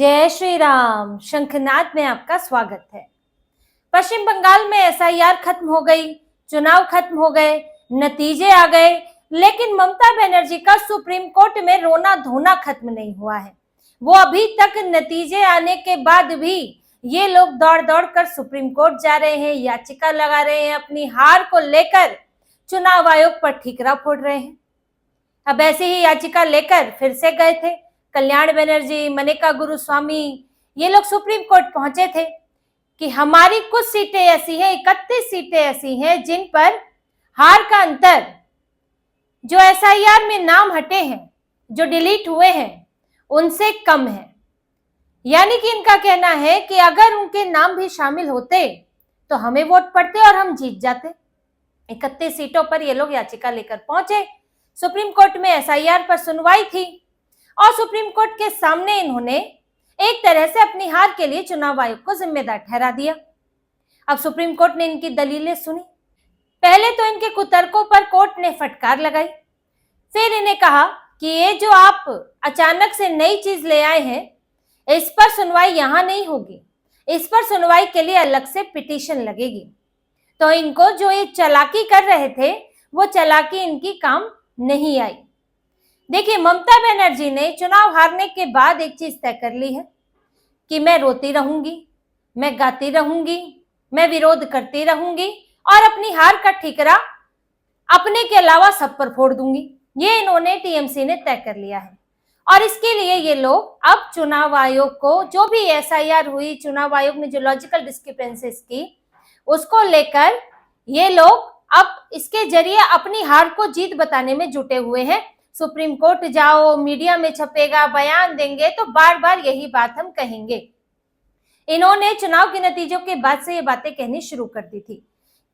जय श्री राम। शंखनाद में आपका स्वागत है। पश्चिम बंगाल में एसआईआर खत्म हो गई, चुनाव खत्म हो गए, नतीजे आ गए, लेकिन ममता बनर्जी का सुप्रीम कोर्ट में रोना धोना खत्म नहीं हुआ है। वो अभी तक नतीजे आने के बाद भी ये लोग दौड़ दौड़ कर सुप्रीम कोर्ट जा रहे हैं, याचिका लगा रहे हैं, अपनी हार को लेकर चुनाव आयोग पर ठीकरा फोड़ रहे हैं। अब ऐसी ही याचिका लेकर फिर से गए थे कल्याण बनर्जी, मनिका गुरुस्वामी, ये लोग सुप्रीम कोर्ट पहुंचे थे कि हमारी कुछ सीटें ऐसी हैं, 31 सीटें ऐसी हैं जिन पर हार का अंतर जो एसआईआर में नाम हटे हैं, जो डिलीट हुए हैं, उनसे कम है। यानी कि इनका कहना है कि अगर उनके नाम भी शामिल होते तो हमें वोट पड़ते और हम जीत जाते। 31 सीटों पर ये लोग याचिका लेकर पहुंचे। सुप्रीम कोर्ट में एसआईआर पर सुनवाई थी और सुप्रीम कोर्ट के सामने इन्होंने एक तरह से अपनी हार के लिए चुनाव आयोग को जिम्मेदार ठहरा दिया। अब सुप्रीम कोर्ट ने इनकी दलीलें सुनी। पहले तो इनके कुतर्कों पर कोर्ट ने फटकार लगाई, फिर इन्हें कहा कि ये जो आप अचानक से नई चीज ले आए हैं, इस पर सुनवाई यहां नहीं होगी, इस पर सुनवाई के लिए अलग से पिटीशन लगेगी। तो इनको जो ये चालाकी कर रहे थे वो चालाकी इनकी काम नहीं आई। देखिए, ममता बनर्जी ने चुनाव हारने के बाद एक चीज तय कर ली है कि मैं रोती रहूंगी, मैं गाती रहूंगी, मैं विरोध करती रहूंगी और अपनी हार का ठीकरा अपने के अलावा सब पर फोड़ दूंगी। ये इन्होंने टीएमसी ने तय कर लिया है और इसके लिए ये लोग अब चुनाव आयोग को, जो भी एसआईआर हुई, चुनाव आयोग ने जो लॉजिकल डिस्क्रिपेंसीज की, उसको लेकर ये लोग अब इसके जरिए अपनी हार को जीत बताने में जुटे हुए हैं। सुप्रीम कोर्ट जाओ, मीडिया में छपेगा, बयान देंगे तो बार बार यही बात हम कहेंगे। इन्होंने चुनाव के नतीजों के बाद से ये बातें कहनी शुरू कर दी थी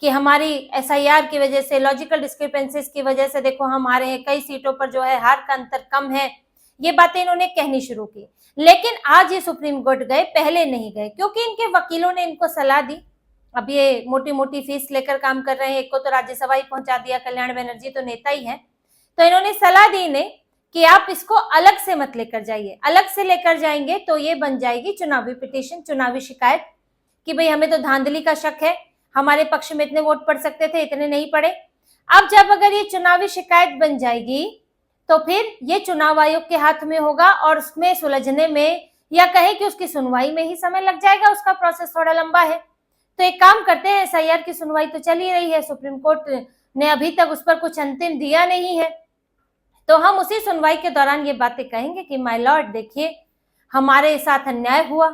कि हमारी एसआईआर की वजह से, लॉजिकल डिस्क्रिपेंसीज की वजह से देखो हम हारे हैं, कई सीटों पर जो है हार का अंतर कम है। ये बातें इन्होंने कहनी शुरू की। लेकिन आज ये सुप्रीम कोर्ट गए, पहले नहीं गए, क्योंकि इनके वकीलों ने इनको सलाह दी। अब ये मोटी मोटी फीस लेकर काम कर रहे हैं, एक को तो राज्यसभा ही पहुंचा दिया, कल्याण बनर्जी तो नेता ही है, तो इन्होंने सलाह दी इन्हें कि आप इसको अलग से मत लेकर जाइए। अलग से लेकर जाएंगे तो ये बन जाएगी चुनावी पिटीशन, चुनावी शिकायत कि भाई हमें तो धांधली का शक है, हमारे पक्ष में इतने वोट पड़ सकते थे, इतने नहीं पड़े। अब जब अगर ये चुनावी शिकायत बन जाएगी तो फिर ये चुनाव आयोग के हाथ में होगा और उसमें सुलझने में, या कहे कि उसकी सुनवाई में ही समय लग जाएगा, उसका प्रोसेस थोड़ा लंबा है। तो एक काम करते हैं, एसआईआर की सुनवाई तो चल ही रही है, सुप्रीम कोर्ट ने अभी तक उस पर कुछ अंतिम दिया नहीं है, तो हम उसी सुनवाई के दौरान ये बातें कहेंगे कि माय लॉर्ड, देखिए हमारे साथ अन्याय हुआ,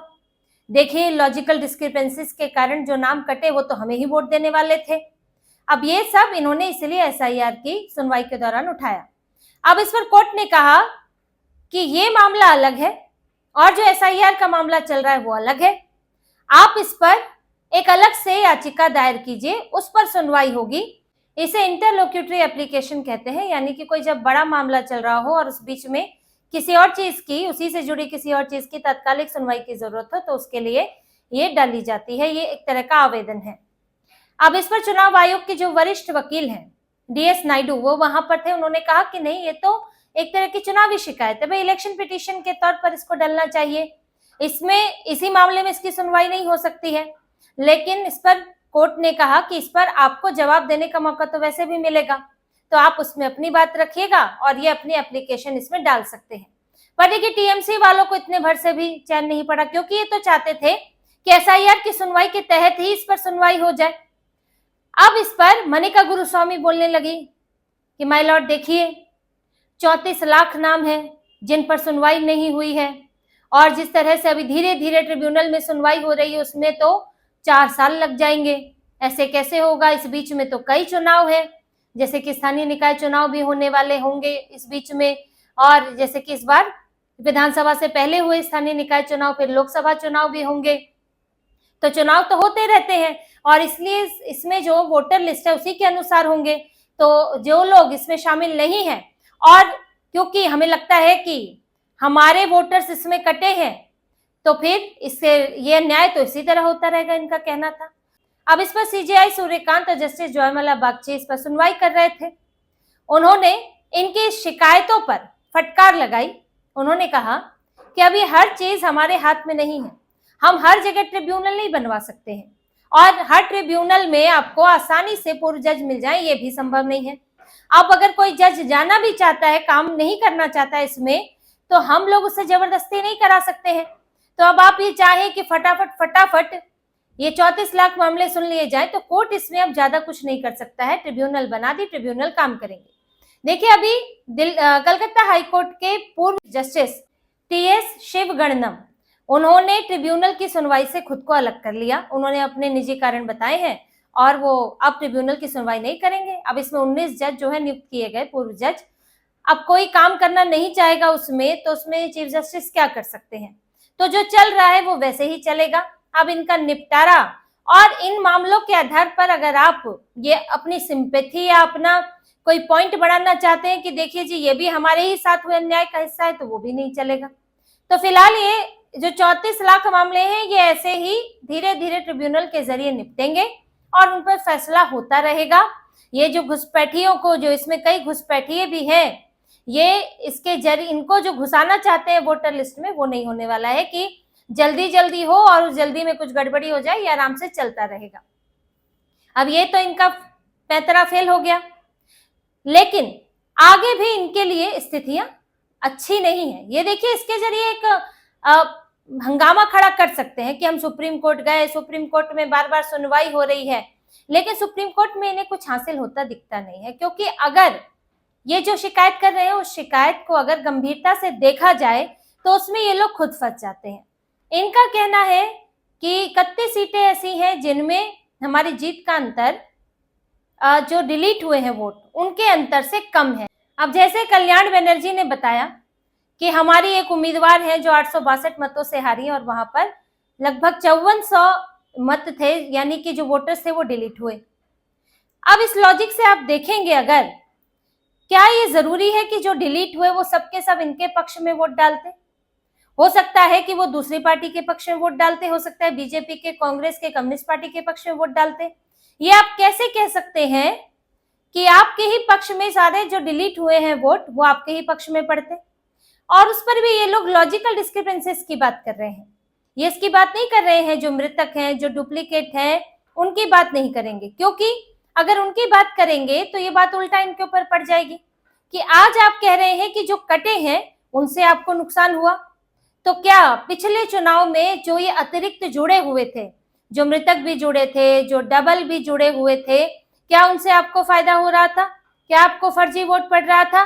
देखिए लॉजिकल डिस्क्रिपेंसीज के कारण जो नाम कटे वो तो हमें ही वोट देने वाले थे। अब ये सब इन्होंने इसलिए एसआईआर की सुनवाई के दौरान उठाया। अब इस पर कोर्ट ने कहा कि ये मामला अलग है और जो एसआईआर का मामला चल रहा है वो अलग है। आप इस पर एक अलग से याचिका दायर कीजिए, उस पर सुनवाई होगी। इसे इंटरलोक्यूटरी एप्लीकेशन कहते हैं, यानी कि कोई जब बड़ा मामला चल रहा हो और उस बीच में किसी और चीज की, उसी से जुड़ी किसी और चीज की तात्कालिक सुनवाई की जरूरत हो तो उसके लिए ये डाली जाती है। ये एक तरह का आवेदन है। अब इस पर चुनाव आयोग के जो वरिष्ठ वकील हैं डीएस नायडू, वो वहां पर थे। उन्होंने कहा कि नहीं, ये तो एक तरह की चुनावी शिकायत है, भाई इलेक्शन पिटीशन के तौर पर इसको डालना चाहिए, इसमें इसी मामले में इसकी सुनवाई नहीं हो सकती है। लेकिन इस पर कोर्ट ने कहा कि इस पर आपको जवाब देने का मौका तो वैसे भी मिलेगा, तो आप उसमें अपनी बात रखिएगा और ये अपनी एप्लीकेशन इसमें डाल सकते हैं। पर देखिए, टीएमसी वालों को इतने भर से भी चैन नहीं पड़ा, क्योंकि ये तो चाहते थे कि एसआईआर की सुनवाई के तहत ही इस पर सुनवाई हो जाए। अब इस पर मनिका गुरुस्वामी बोलने लगी कि माय लॉर्ड, देखिए 34 लाख नाम है जिन पर सुनवाई नहीं हुई है और जिस तरह से अभी धीरे धीरे ट्रिब्यूनल में सुनवाई हो रही है उसमें तो 4 साल लग जाएंगे। ऐसे कैसे होगा? इस बीच में तो कई चुनाव है, जैसे कि स्थानीय निकाय चुनाव भी होने वाले होंगे इस बीच में, और जैसे कि इस बार विधानसभा से पहले हुए स्थानीय निकाय चुनाव, फिर लोकसभा चुनाव भी होंगे। तो चुनाव तो होते रहते हैं और इसलिए इसमें जो वोटर लिस्ट है उसी के अनुसार होंगे। तो जो लोग इसमें शामिल नहीं हैं, और क्योंकि हमें लगता है कि हमारे वोटर्स इसमें कटे हैं, तो फिर इससे ये न्याय तो इसी तरह होता रहेगा, इनका कहना था। अब इस पर सीजेआई सूर्यकांत और जस्टिस जयमाला बागची इस पर सुनवाई कर रहे थे। उन्होंने इनकी शिकायतों पर फटकार लगाई। उन्होंने कहा कि अभी हर चीज हमारे हाथ में नहीं है। हम हर जगह ट्रिब्यूनल नहीं बनवा सकते हैं और हर ट्रिब्यूनल में आपको आसानी से पूर्व जज मिल जाए, ये भी संभव नहीं है। अब अगर कोई जज जाना भी चाहता है, काम नहीं करना चाहता है इसमें, तो हम लोग उससे जबरदस्ती नहीं करा सकते हैं। तो अब आप ये चाहे कि फटाफट ये 34 लाख मामले सुन लिए जाए, तो कोर्ट इसमें अब ज्यादा कुछ नहीं कर सकता है। ट्रिब्यूनल बना दी, ट्रिब्यूनल काम करेंगे। देखिए, अभी कलकत्ता हाईकोर्ट के पूर्व जस्टिस टीएस शिवगणनम, उन्होंने ट्रिब्यूनल की सुनवाई से खुद को अलग कर लिया। उन्होंने अपने निजी कारण बताए हैं और वो अब ट्रिब्यूनल की सुनवाई नहीं करेंगे। अब इसमें 19 जज जो है नियुक्त किए गए, पूर्व जज, अब कोई काम करना नहीं चाहेगा उसमें, तो उसमें चीफ जस्टिस क्या कर सकते हैं? तो जो चल रहा है वो वैसे ही चलेगा। अब इनका निपटारा, और इन मामलों के आधार पर अगर आप ये अपनी सिंपैथी या अपना कोई पॉइंट बढ़ाना चाहते हैं कि देखिए जी ये भी हमारे ही साथ हुए अन्याय का हिस्सा है, तो वो भी नहीं चलेगा। तो फिलहाल ये जो 34 लाख मामले हैं, ये ऐसे ही धीरे धीरे ट्रिब्यूनल के जरिए निपटेंगे और उन पर फैसला होता रहेगा। ये जो घुसपैठियों को, जो इसमें कई घुसपैठिए भी हैं, ये इसके जरिए इनको जो घुसाना चाहते हैं वोटर लिस्ट में, वो नहीं होने वाला है कि जल्दी जल्दी हो और उस जल्दी में कुछ गड़बड़ी हो जाए, ये आराम से चलता रहेगा। अब ये तो इनका पैंतरा फेल हो गया, लेकिन आगे भी इनके लिए स्थितियां अच्छी नहीं है। ये देखिए, इसके जरिए एक हंगामा खड़ा कर सकते हैं कि हम सुप्रीम कोर्ट गए, सुप्रीम कोर्ट में बार बार सुनवाई हो रही है, लेकिन सुप्रीम कोर्ट में इन्हें कुछ हासिल होता दिखता नहीं है। क्योंकि अगर ये जो शिकायत कर रहे हैं, उस शिकायत को अगर गंभीरता से देखा जाए तो उसमें ये लोग खुद फंस जाते हैं। इनका कहना है कि 31 सीटें ऐसी हैं जिनमें हमारी जीत का अंतर, जो डिलीट हुए हैं वोट, उनके अंतर से कम है। अब जैसे कल्याण बनर्जी ने बताया कि हमारी एक उम्मीदवार है जो 862 मतों से हारी, और वहां पर लगभग 5400 मत थे, यानी कि जो वोटर्स थे वो डिलीट हुए। अब इस लॉजिक से आप देखेंगे, अगर क्या ये जरूरी है कि जो डिलीट हुए वो सबके सब इनके पक्ष में वोट डालते? हो सकता है कि वो दूसरी पार्टी के पक्ष में वोट डालते, हो सकता है बीजेपी के, कांग्रेस के, कम्युनिस्ट पार्टी के पक्ष में वोट डालते। ये आप कैसे कह सकते हैं कि आपके ही पक्ष में सारे जो डिलीट हुए हैं वोट, वो आपके ही पक्ष में पड़ते? और उस पर भी ये लोग लॉजिकल डिस्क्रिपेंसीज की बात कर रहे हैं। ये इसकी बात नहीं कर रहे हैं जो मृतक हैं, जो डुप्लीकेट हैं, उनकी बात नहीं करेंगे, क्योंकि अगर उनकी बात करेंगे तो ये बात उल्टा इनके ऊपर पड़ जाएगी कि आज आप कह रहे हैं कि जो कटे हैं उनसे आपको नुकसान हुआ, तो क्या पिछले चुनाव में जो ये अतिरिक्त जुड़े हुए थे, जो मृतक भी जुड़े थे, जो डबल भी जुड़े हुए थे, क्या उनसे आपको फायदा हो रहा था? क्या आपको फर्जी वोट पड़ रहा था?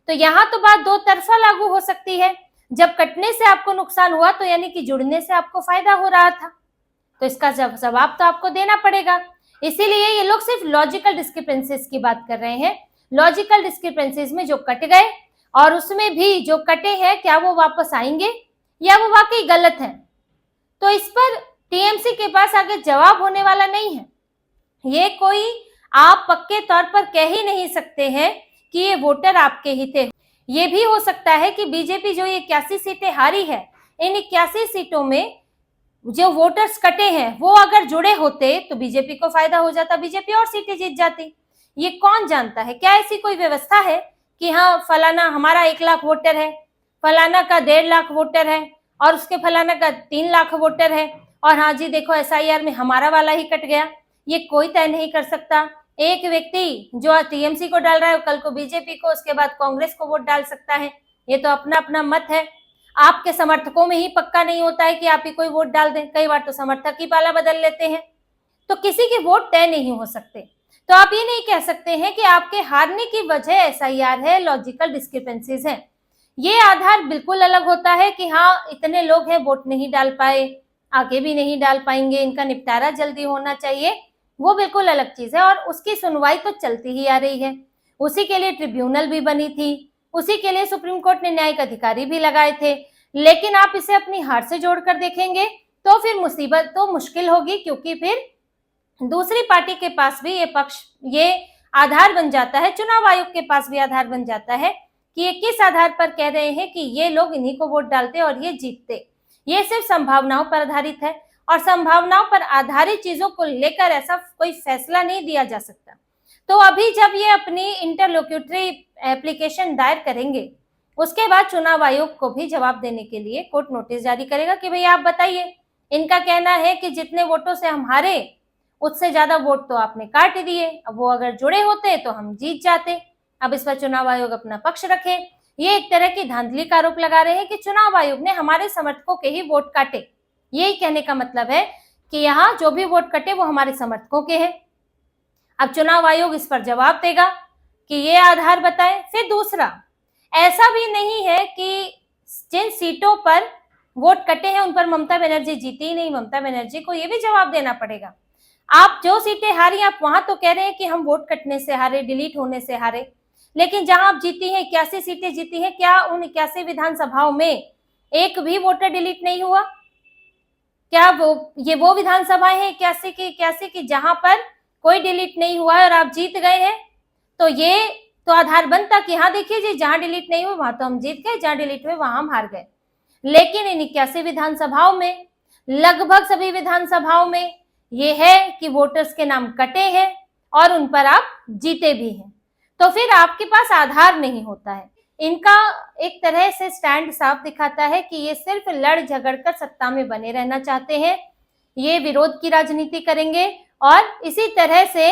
तो यहाँ तो बात दो तरफा लागू हो सकती है। जब कटने से आपको नुकसान हुआ तो यानी कि जुड़ने से आपको फायदा हो रहा था, तो इसका जवाब तो आपको देना पड़ेगा। इसीलिए ये लोग सिर्फ लॉजिकल डिस्क्रिपेंसीज की बात कर रहे हैं। लॉजिकल डिस्क्रिपेंसीज में जो कट गए, और उसमें भी जो कटे हैं, क्या वो वापस आएंगे या वो वाकई गलत है? तो इस पर टीएमसी के पास आगे जवाब होने वाला नहीं है। ये कोई आप पक्के तौर पर कह ही नहीं सकते हैं कि ये वोटर आपके ही थे। ये भी हो सकता है कि बीजेपी जो ये 81 सीटें हारी है, इन 81 सीटों में जो वोटर्स कटे हैं वो अगर जुड़े होते तो बीजेपी को फायदा हो जाता, बीजेपी और सीटें जीत जाती। ये कौन जानता है? क्या ऐसी कोई व्यवस्था है कि हाँ फलाना हमारा 1 लाख वोटर है, फलाना का 1.5 लाख वोटर है, और उसके फलाना का 3 लाख वोटर है, और हाँ जी देखो एसआईआर में हमारा वाला ही कट गया? ये कोई तय नहीं कर सकता। एक व्यक्ति जो टीएमसी को डाल रहा है, कल को बीजेपी को, उसके बाद कांग्रेस को वोट डाल सकता है। ये तो अपना अपना मत है। आपके समर्थकों में ही पक्का नहीं होता है कि आप ही कोई वोट डाल दें, कई बार तो समर्थक ही पाला बदल लेते हैं। तो किसी के वोट तय नहीं हो सकते। तो आप ये नहीं कह सकते हैं कि आपके हारने की वजह एसआईआर है, लॉजिकल डिस्क्रिपेंसीज है। ये आधार बिल्कुल अलग होता है कि हाँ इतने लोग हैं वोट नहीं डाल पाए, आगे भी नहीं डाल पाएंगे, इनका निपटारा जल्दी होना चाहिए, वो बिल्कुल अलग चीज है। और उसकी सुनवाई तो चलती ही आ रही है। उसी के लिए ट्रिब्यूनल भी बनी थी, उसी के लिए सुप्रीम कोर्ट ने न्यायिक अधिकारी भी लगाए थे। लेकिन आप इसे अपनी हार से जोड़कर देखेंगे तो फिर मुसीबत तो मुश्किल होगी, क्योंकि फिर दूसरी पार्टी के पास भी ये आधार बन जाता है, चुनाव आयोग के पास भी आधार बन जाता है कि ये किस आधार पर कह रहे हैं कि ये लोग इन्हीं को वोट डालते और ये जीतते। ये सिर्फ संभावनाओं पर आधारित है, और संभावनाओं पर आधारित चीजों को लेकर ऐसा कोई फैसला नहीं दिया जा सकता। तो अभी जब ये अपनी इंटरलोक्यूटरी एप्लीकेशन दायर करेंगे, उसके बाद चुनाव आयोग को भी जवाब देने के लिए कोर्ट नोटिस जारी करेगा कि भाई आप बताइए, इनका कहना है कि जितने वोटों से हम हारे उससे ज्यादा वोट तो आपने काट दिए, अब वो अगर जुड़े होते तो हम जीत जाते। अब इस पर चुनाव आयोग अपना पक्ष रखे। ये एक तरह की धांधली का आरोप लगा रहे हैं कि चुनाव आयोग ने हमारे समर्थकों के ही वोट काटे। यही कहने का मतलब है कि यहाँ जो भी वोट कटे वो हमारे समर्थकों के हैं। अब चुनाव आयोग इस पर जवाब देगा कि ये आधार बताएं। फिर दूसरा, ऐसा भी नहीं है कि जिन सीटों पर वोट कटे हैं उन पर ममता बनर्जी जीती ही नहीं। ममता बनर्जी को ये भी जवाब देना पड़ेगा। आप जो सीटें हारी आप वहां तो कह रहे हैं कि हम वोट कटने से हारे, डिलीट होने से हारे, लेकिन जहां आप जीती हैं 81 सीटें जीती हैं, क्या उन 81 विधानसभाओं में एक भी वोटर डिलीट नहीं हुआ? क्या वो विधानसभाएं हैं 81 की जहां पर कोई डिलीट नहीं हुआ है और आप जीत गए हैं? तो ये तो आधार बनता कि हाँ देखिए जी, जहां डिलीट नहीं हुए वहां तो हम जीत गए, जहां डिलीट हुए वहां हम हार गए। लेकिन इन 81 विधानसभाओं में, लगभग सभी विधानसभाओं में ये है कि वोटर्स के नाम कटे हैं और उन पर आप जीते भी हैं। तो फिर आपके पास आधार नहीं होता है। इनका एक तरह से स्टैंड साफ दिखाता है कि ये सिर्फ लड़ झगड़ कर सत्ता में बने रहना चाहते हैं। ये विरोध की राजनीति करेंगे और इसी तरह से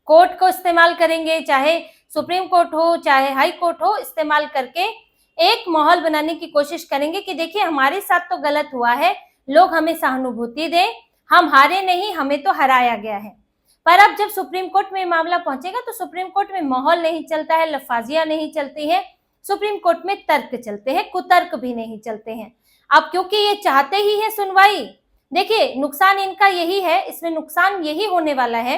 कोर्ट को इस्तेमाल करेंगे, चाहे सुप्रीम कोर्ट हो चाहे हाई कोर्ट हो, इस्तेमाल करके एक माहौल बनाने की कोशिश करेंगे कि देखिए हमारे साथ तो गलत हुआ है, लोग हमें सहानुभूति दें, हम हारे नहीं, हमें तो हराया गया है। पर अब जब सुप्रीम कोर्ट में मामला पहुंचेगा तो सुप्रीम कोर्ट में माहौल नहीं चलता है, लफाजियां नहीं चलती हैं, सुप्रीम कोर्ट में तर्क चलते हैं, कुतर्क भी नहीं चलते हैं। अब क्योंकि ये चाहते ही है सुनवाई, देखिए नुकसान इनका यही है, इसमें नुकसान यही होने वाला है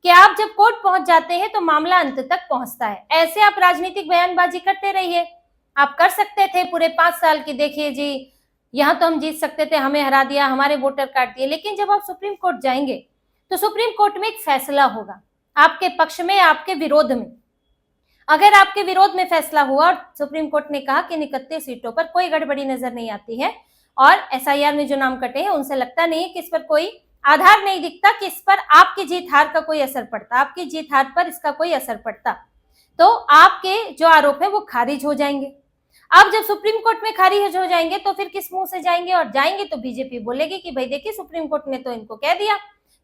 कि आप जब कोर्ट पहुंच जाते हैं तो मामला अंत तक पहुंचता है। ऐसे आप राजनीतिक बयानबाजी करते रहिए, आप कर सकते थे पूरे 5 साल की, देखिए जी यहाँ तो हम जीत सकते थे, हमें हरा दिया, हमारे वोटर काट दिए। लेकिन जब आप सुप्रीम कोर्ट जाएंगे तो सुप्रीम कोर्ट में एक फैसला होगा आपके पक्ष में, आपके विरोध में। अगर आपके विरोध में फैसला हुआ और सुप्रीम कोर्ट ने कहा कि इन 31 सीटों पर कोई गड़बड़ी नजर नहीं आती है और एसआईआर में जो नाम कटे हैं उनसे लगता नहीं है कि इस पर कोई आधार नहीं दिखता कि इस पर आपकी जीत हार का कोई असर पड़ता, आपकी जीत हार पर इसका कोई असर पड़ता, तो आपके जो आरोप है वो खारिज हो जाएंगे। अब जब सुप्रीम कोर्ट में खारिज हो जाएंगे तो फिर किस मुंह से जाएंगे? और जाएंगे तो बीजेपी बोलेगी कि भाई देखिए सुप्रीम कोर्ट ने तो इनको कह दिया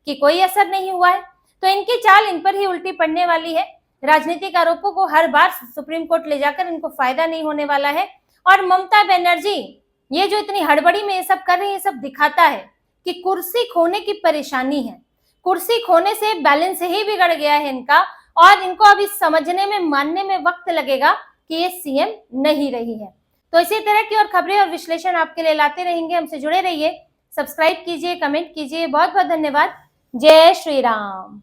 कि कोई असर नहीं हुआ है। तो इनकी चाल इन पर ही उल्टी पड़ने वाली है। राजनीतिक आरोपों को हर बार सुप्रीम कोर्ट ले जाकर इनको फायदा नहीं होने वाला है। और ममता बनर्जी ये जो इतनी हड़बड़ी में ये सब कर रही है, सब दिखाता है कि कुर्सी खोने की परेशानी है। कुर्सी खोने से बैलेंस ही बिगड़ गया है इनका और इनको अभी समझने में, मानने में वक्त लगेगा कि ये सीएम नहीं रही है। तो इसी तरह की और खबरें और विश्लेषण आपके लिए लाते रहेंगे, हमसे जुड़े रहिए, सब्सक्राइब कीजिए, कमेंट कीजिए। बहुत बहुत धन्यवाद। जय श्री राम।